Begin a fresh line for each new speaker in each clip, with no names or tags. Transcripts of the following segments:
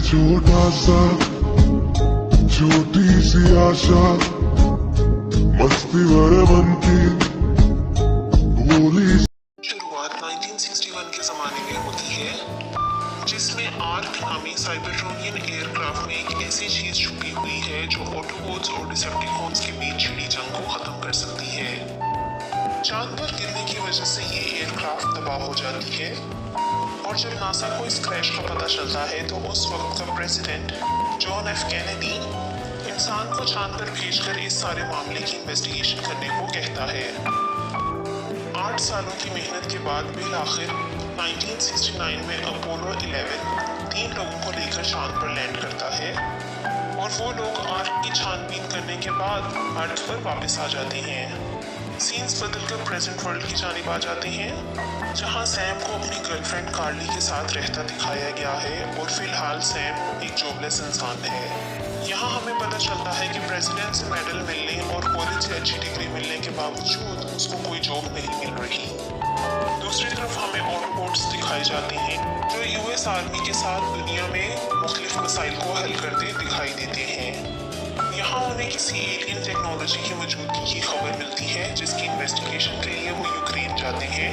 छोटा सा छोटी सी आशा मस्ती भरे मन की भोली।
शुरुआत 1961 के ज़माने में होती है जिसमें आर्क नामी साइबरट्रोनियन एयरक्राफ्ट में एक ऐसी चीज़ छुपी हुई है जो ऑटोबॉट्स और डिसेप्टिकॉन्स के बीच छिड़ी जंग को ख़त्म कर सकती है। चांद पर गिरने की वजह से ये एयरक्राफ्ट तबाह हो जाती है और जब नासा को इस क्रैश का पता चलता है तो उस वक्त का प्रेसिडेंट जॉन एफ कैनेडी इंसान को चांद पर भेजकर इस सारे मामले की इन्वेस्टिगेशन करने को कहता है। 8 सालों की मेहनत के बाद बिल आखिर 1969 में अपोलो 11 3 लोगों को लेकर चांद पर लैंड करता है और वो लोग आर्क की छानबीन करने के बाद अर्थ पर वापस आ जाते हैं। सीन्स बदलकर प्रेजेंट वर्ल्ड की जानिब आ जाते हैं जहां सैम को अपनी गर्लफ्रेंड कार्ली के साथ रहता दिखाया गया है और फिलहाल सैम एक जॉबलेस इंसान है। यहाँ हमें पता चलता है कि प्रेसिडेंट से मेडल मिलने और कॉलेज से अच्छी डिग्री मिलने के बावजूद उसको कोई जॉब नहीं मिल रही। दूसरी तरफ हमें ऑटोबॉट्स दिखाए जाते हैं जो यूएस आर्मी के साथ दुनिया में मुख्तलिफ मसाइल को हल करते दिखाई देते हैं। यहाँ उन्हें किसी एलियन टेक्नोलॉजी की मौजूदगी की खबर मिलती है जिसकी इन्वेस्टिगेशन के लिए वो यूक्रेन जाते हैं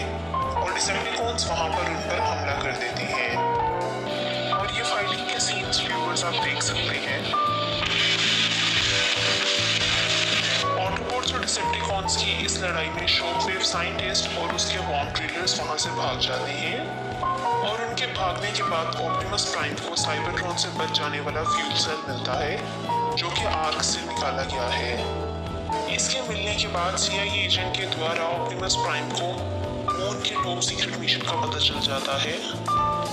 और डिसेप्टिकॉन्स वहाँ पर उन पर हमला कर देते हैं। और ये फाइटिंग के सीन्स व्यूअर्स आप देख सकते हैं। ऑटोबॉट्स और डिसेप्टिकॉन्स की इस लड़ाई में शॉकवेव साइंटिस्ट और उसके वॉर्म ड्रिलर्स वहाँ से भाग जाते हैं और उनके भागने के बाद ऑप्टिमस प्राइम को साइबरट्रॉन से बच जाने वाला फ्यूल सेल मिलता है जो कि आर्क से निकाला गया है। इसके मिलने के बाद CIA एजेंट के द्वारा ऑप्टिमस प्राइम को मून के टॉप सीक्रेट मिशन का पता चल जाता है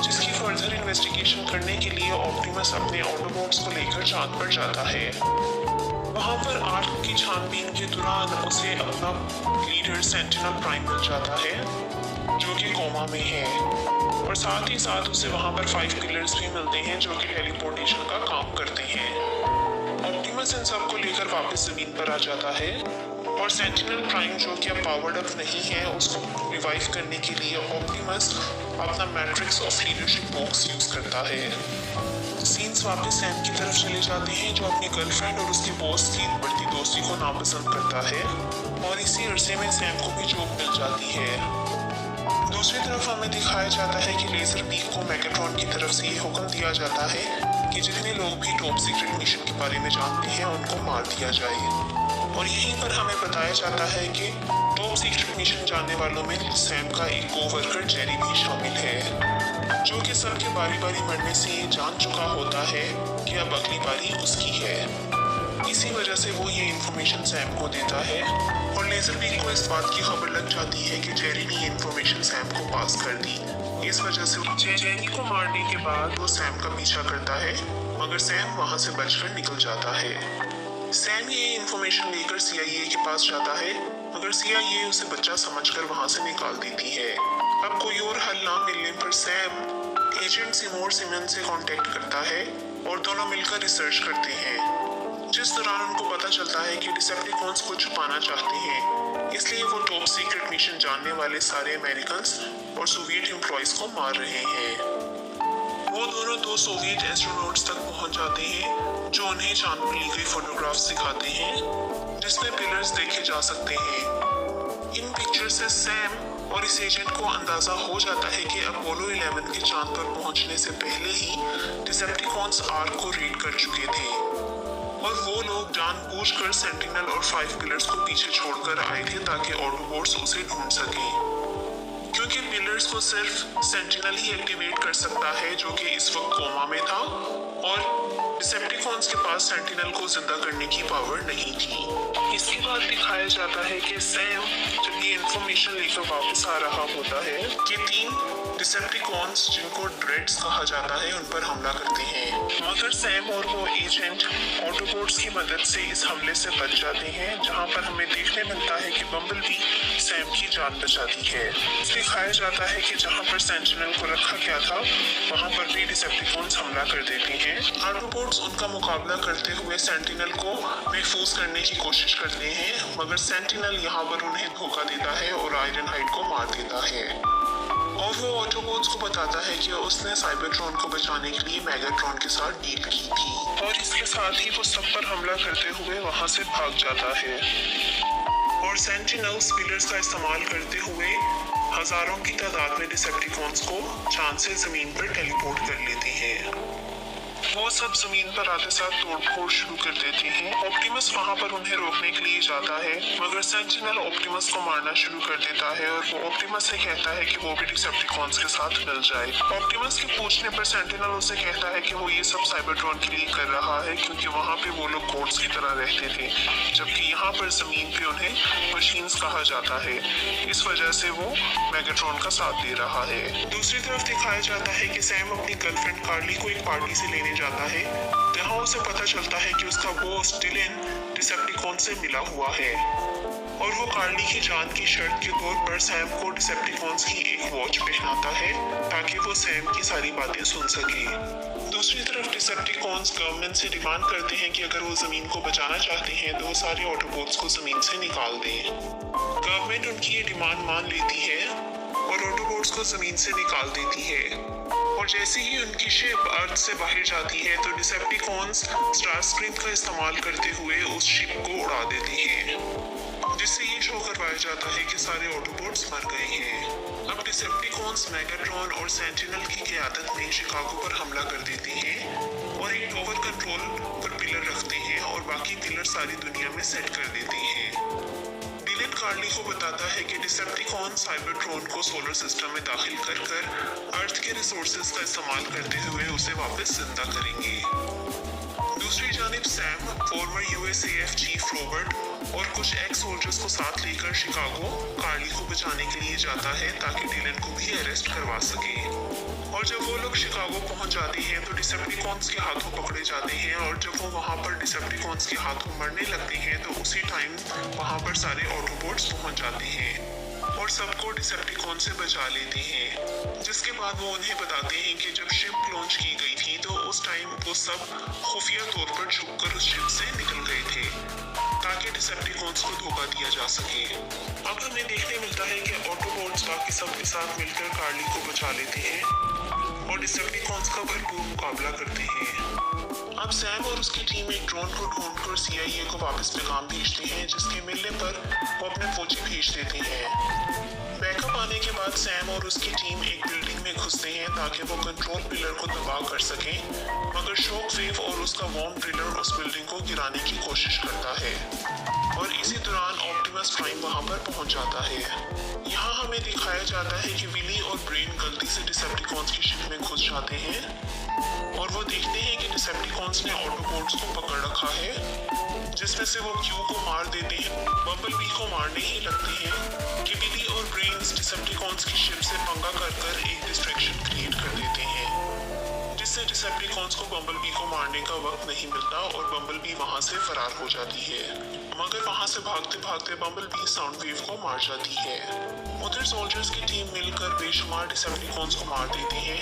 जिसकी फर्दर इन्वेस्टिगेशन करने के लिए ऑप्टिमस अपने ऑटोबॉट्स को लेकर चांद पर जाता है। वहाँ पर आर्क की छानबीन के दौरान उसे अपना लीडर सेंटिनल प्राइम मिल जाता है जो कि कोमा में है और साथ ही साथ उसे वहाँ पर 5 पिलर्स भी मिलते हैं जो कि टेलीपोर्टेशन का काम करते हैं। ऑप्टिमस इन सब को लेकर वापस जमीन पर आ जाता है और सेंटिनल प्राइम जो कि अब पावर्ड अप नहीं है उसको रिवाइव करने के लिए ऑप्टिमस अपना matrix of leadership box use करता है। सीन्स वापस सैम की तरफ चले जाते हैं जो अपनी गर्लफ्रेंड और उसके बॉस की बढ़ती दोस्ती को नापसंद करता है और इसी अरसे में सैम को भी जॉब मिल जाती है। दूसरी तरफ हमें दिखाया जाता है कि लेजर बीक को मैकेट्रॉन की तरफ से ये हुक्म दिया जाता है कि जितने लोग भी टॉप सीक्रेट मिशन के बारे में जानते हैं उनको मार दिया जाए और यहीं पर हमें बताया जाता है कि टॉप सीक्रेट मिशन जानने वालों में सैम का एक कोवर्कर जेरी भी शामिल है जो कि सबके बारी बारी मरने से ये जान चुका होता है कि अब अगली बारी उसकी है। इसी वजह से वो ये इन्फॉर्मेशन सैम को देता है और लेजर बीक को इस बात की खबर लग जाती है कि जेरी ने ये इन्फॉर्मेशन सैम को पास कर दी। इस वजह से जेरी को मारने के बाद वो सैम का पीछा करता है मगर सैम वहाँ से बचकर निकल जाता है। सैम ये इन्फॉर्मेशन लेकर CIA के पास जाता है मगर CIA उसे बच्चा समझकर वहाँ से निकाल देती है। अब कोई और हल ना मिलने पर सैम एजेंट सिमोर सिमन से कांटेक्ट करता है और दोनों मिलकर रिसर्च करते हैं जिस दौरान उनको पता चलता है कि डिसेप्टिकॉन्स को छुपाना चाहते हैं इसलिए वो टॉप सीक्रेट मिशन जानने वाले सारे अमेरिकन्स और सोवियत एम्प्लॉयज को मार रहे हैं। वो दोनों 2 सोवियत एस्ट्रोनॉट्स तक पहुंच जाते हैं जो उन्हें चांद पर ली गई फोटोग्राफ्स दिखाते हैं जिसमें पिलर्स देखे जा सकते हैं। इन पिक्चर से सैम और इस एजेंट को अंदाजा हो जाता है कि अपोलो 11 के चांद पर पहुंचने से पहले ही डिसेप्टिकॉन्स आर्क को रेड कर चुके थे और वो लोग जानबूझकर सेंटिनल और 5 पिलर्स को पीछे छोड़कर आए थे ताकि ऑटोबॉट्स उसे ढूंढ सकें क्योंकि पिलर्स को सिर्फ सेंटिनल ही एक्टिवेट कर सकता है जो कि इस वक्त कोमा में था और डिसेप्टिकॉन्स के पास सेंटिनल को जिंदा करने की पावर नहीं थी। इसके बाद दिखाया जाता है कि सैम जब ये इन्फॉर्मेशन लेकर वापस आ रहा होता है कि 3 डिसेप्टिकॉन्स जिनको ड्रेड्स कहा जाता है उन पर हमला करते हैं मगर सैम और वो एजेंट ऑटोबॉट्स की मदद से इस हमले से बच जाते हैं जहां पर हमें देखने मिलता है कि बम्बलबी सैम की जान बचाती है। दिखाया जाता है कि जहां पर सेंटिनल को रखा गया था वहां पर भी डिसेप्टिकॉन्स हमला कर देते हैं। ऑटोबॉट्स उनका मुकाबला करते हुए सेंटिनल को महफूज करने की कोशिश करते हैं मगर सेंटिनल यहाँ पर उन्हें धोखा देता है और आयरन हाइड को मार देता है। और वो ऑटोबॉट्स को बताता है कि उसने साइबरट्रॉन को बचाने के लिए मेगाट्रॉन के साथ डील की थी और इसके साथ ही वो सब पर हमला करते हुए वहां से भाग जाता है और सेंटिनल्स पिलर्स का इस्तेमाल करते हुए हजारों की तादाद में डिसेप्टिकॉन्स को चांद से जमीन पर टेलीपोर्ट कर लेती हैं। वो सब जमीन पर आते साथ तोड़फोड़ शुरू कर देते हैं। ऑप्टिमस वहां पर उन्हें रोकने के लिए जाता है मगर सेंटिनल ऑप्टिमस को मारना शुरू कर देता है और वो ऑप्टिमस से कहता है कि वो भी डिसेप्टिकॉन्स के साथ मिल जाए। ऑप्टिमस के पूछने पर सेंटिनल उसे कहता है कि वो ये सब साइबरट्रॉन के लिए कर रहा है क्योंकि वहाँ पे वो लोग गोड्स की तरह रहते थे, जबकि यहाँ पर जमीन पे उन्हें मशीन्स कहा जाता है। इस वजह से वो मेगाट्रॉन का साथ दे रहा है। दूसरी तरफ दिखाया जाता है कि सैम अपनी गर्लफ्रेंड कार्ली को एक पार्टी से लेने जाता है जहां उसे पता चलता है कि उसका बॉस डिलन डिसेप्टिकॉन से मिला हुआ है और वो कार्ली की जान की शर्त के तौर पर सैम को डिसेप्टिकॉन्स की एक वॉच पहनाता है ताकि वो सैम की सारी बातें सुन सके। दूसरी तरफ डिसेप्टिकॉन्स गवर्नमेंट से डिमांड करते हैं कि अगर वो जमीन को बचाना चाहते हैं तो वो सारे ऑटोबॉट्स को जमीन से निकाल दें। गवर्नमेंट उनकी ये डिमांड मान लेती है और ऑटोबॉट्स को जमीन से निकाल देती है और जैसे ही उनकी शिप अर्थ से बाहर जाती है तो डिसेप्टिकॉन्स स्टार स्क्रीन का इस्तेमाल करते हुए उस शिप को उड़ा देते हैं जिससे ये शो करवाया जाता है कि सारे ऑटोबॉट्स मर गए हैं। अब डिसेप्टिकॉन्स मेगाट्रॉन और सेंटिनल की क़यादत में शिकागो पर हमला कर देते हैं और एक टॉवर कंट्रोल पर पिलर रखते हैं और बाकी पिलर सारी दुनिया में सेट कर देते हैं। डिलन कार्ली को बताता है कि डिसेप्टिकॉन साइबरट्रॉन को सोलर सिस्टम में दाखिल कर अर्थ के रिसोर्सेज का इस्तेमाल करते हुए उसे वापस जिंदा करेंगे। दूसरी जानिब Sam farmer USAF chief Robert और कुछ एक्स सोल्जर्स को साथ लेकर शिकागो कार्ली को बचाने के लिए जाता है ताकि डिलन को भी अरेस्ट करवा सके और जब वो लोग शिकागो पहुंच जाते हैं तो डिसेप्टिकॉन्स के हाथों पकड़े जाते हैं और जब वो वहां पर डिसेप्टिकॉन्स के हाथों मरने लगते हैं तो उसी टाइम वहां पर सारे ऑटोबॉट्स पहुंच जाते हैं और सबको डिसेप्टिकॉन से बचा लेते हैं। जिसके बाद वो उन्हें बताते हैं कि जब शिप लॉन्च की गई थी तो उस टाइम वो सब खुफिया तौर पर छुपकर उस शिप से निकल गए थे ताकि डिसेप्टिकॉन्स को धोखा दिया जा सके। अब हमें देखने मिलता है कि ऑटोबॉट्स बाकी सब के साथ मिलकर कार्ली को बचा लेते हैं और डिसेप्टिकॉन्स का भरपूर मुकाबला करते हैं। अब सैम और उसकी टीम एक ड्रोन को ढूंढकर CIA को वापस पैगाम भेजते हैं जिसके मिलने पर वो अपने फौजी भेज देते हैं। बैकअप आने के बाद सैम और उसकी टीम एक बिल्डिंग में घुसते हैं ताकि वो कंट्रोल पिलर को तबाह कर सकें मगर शॉक वेव और उसका वॉर्म ड्रिलर उस बिल्डिंग को गिराने की कोशिश करता है और इसी दौरान ऑप्टिमस प्राइम वहां पर पहुंच जाता है। यहाँ हमें दिखाया जाता है कि विली और ब्रेन गलती से डिसेप्टिकॉन्स की शिप में घुस जाते हैं और वो देखते हैं कि डिसेप्टिकॉन्स ने ऑटोबॉट्स को पकड़ रखा है जिसमें से वो क्यू को मार देते हैं। बम्बलबी को मारने ही लगते हैं कि विली और ब्रेन्स डिसेप्टिकॉन्स की शिप से पंगा कर एक डिस्ट्रैक्शन क्रिएट कर देते हैं जिससे डिसेप्टिकॉन्स को बम्बलबी को मारने का वक्त नहीं मिलता और बम्बलबी वहां से फरार हो जाती है मगर वहां से भागते भागते बम्बलबी साउंड वेव को मार जाती है। उधर सोल्जर्स की टीम मिलकर बेशुमार डिसेप्टिकॉन्स को मार देती है।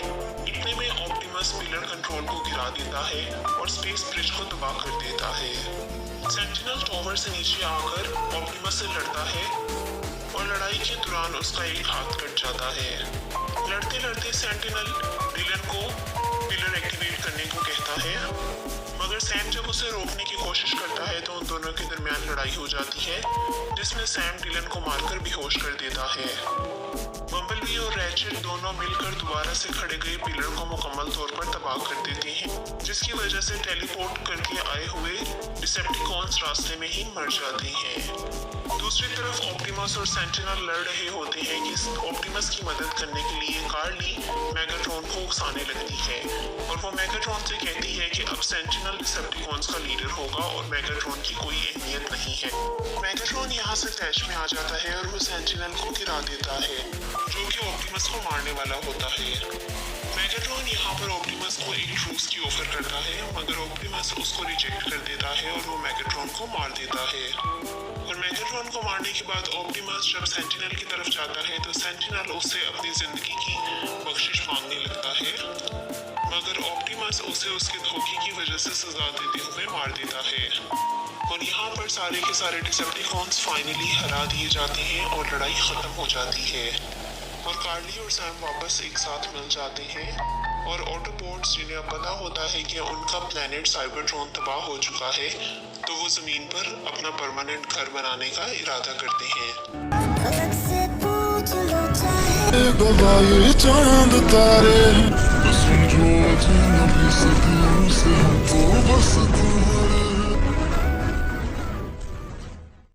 इतने में ऑप्टिमस पिलर कंट्रोल को गिरा देता है और स्पेस ब्रिज को तबाह कर देता है। सेंटिनल टॉवर से नीचे आकर ऑप्टिमस से लड़ता है और लड़ाई के दौरान उसका एक हाथ कट जाता है। लड़ते लड़ते सेंटिनल डिलन को पिलर एक्टिवेट करने को कहता है मगर सैम जब उसे रोकने की कोशिश करता है तो उन दोनों के दरमियान लड़ाई हो जाती है जिसमें सैम डिलन को मारकर बेहोश कर देता है। बम्बलबी और रैचेल दोनों मिलकर दोबारा से खड़े गए पिलर को मुकम्मल तौर पर तबाह कर देते हैं जिसकी वजह से टेलीपोर्ट करके आए हुए डिसेप्टिकॉन्स रास्ते में ही मर जाते हैं। दूसरी तरफ ऑप्टिमस और सेंटिनल लड़ रहे होते हैं कि ऑप्टिमस की मदद करने के लिए कार्ली मेगाट्रॉन को उकसाने लगती है और वो मेगाट्रॉन से कहती है कि अब सेंटिनल डिसेप्टिकॉन्स का लीडर होगा और मेगाट्रॉन की कोई अहमियत नहीं है। मेगाट्रॉन यहाँ से टैच में आ जाता है और वो सेंटिनल को गिरा देता है जो कि ऑप्टिमस को मारने वाला होता है। मेगाट्रॉन यहाँ पर ऑप्टिमस को एक ट्रूस की ऑफर करता है मगर ऑप्टिमस उसको रिजेक्ट कर देता है और वो मेगाट्रॉन को मार देता है और मेगाट्रॉन को मारने के बाद ऑप्टिमस जब सेंटिनल की तरफ जाता है तो सेंटिनल उससे अपनी जिंदगी की बख्शिश मांगने लगता है मगर ऑप्टिमस उसे उसके धोखे की वजह से सजा देते हुए मार देता है और यहाँ पर सारे के सारे डिसेप्टिकॉन्स फाइनली हरा दिए जाते हैं और लड़ाई खत्म हो जाती है। और कार्ली और सैम वापस एक साथ मिल जाते हैं और ऑटोबॉट्स जिन्हें अब पता होता है कि उनका प्लेनेट साइबरट्रॉन तबाह हो चुका है, तो वो जमीन पर अपना परमानेंट घर बनाने का इरादा करते हैं।
पलक से पूछ लो चाहे
गवाए चांद तारे तो समझो अजनबी सदियों से हमको बस तुम्हारे